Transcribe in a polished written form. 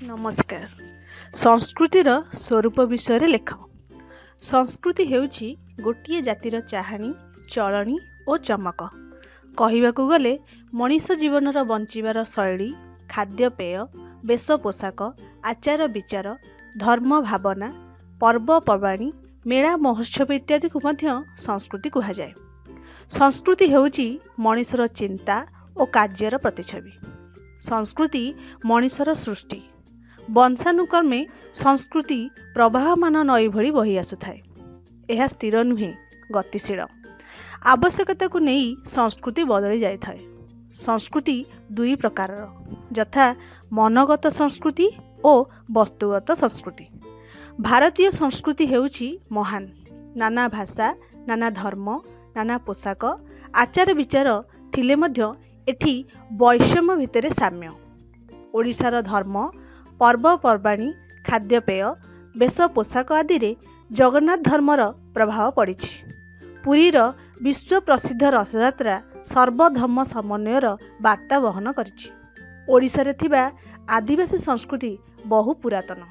नमस्कार। संस्कृतिर स्वरूप विषय लेख। संस्कृति हेउछि गोटिए जातिर चाहाणी, चलणी और चमक। कहवाकू गले मनीष जीवनर बंचिबार शैली, खाद्यपेय, वेश पोशाक, आचार विचार, धर्म भावना, पर्वपर्वाणी, मेला महोत्सव इत्यादि को मध्य संस्कृति कहुए। संस्कृति हेउछि मनीषर चिंता और कार्यर प्रतिच्छवि। संस्कृति मनीषर सृष्टि। वंशानुक्रमे संस्कृति प्रवाहमान नई भली बही आसुଥାଏ। यह स्थिर नुहे, गतिशील। आवश्यकता को नहीं संस्कृति बदली जाए। संस्कृति दुई प्रकार यथा मनगत संस्कृति और वस्तुगत संस्कृति। भारतीय संस्कृति हेउछि महान। नाना भाषा, नाना धर्म, नाना पोशाक, आचार विचार थिले मध्य एठी वैषम्य भितर साम्य। ओडिशार धर्म, पर्वपर्वाणी, खाद्यपेय, वेश पोशाक आदि रे जगन्नाथ धर्मर प्रभाव पड़ी। पुरीर विश्व प्रसिद्ध रथयात्रा सर्वधर्म समन्वयर वार्ता बहन करिछि। ओडिशा रे थिबा आदिवासी संस्कृति बहु पुरातन।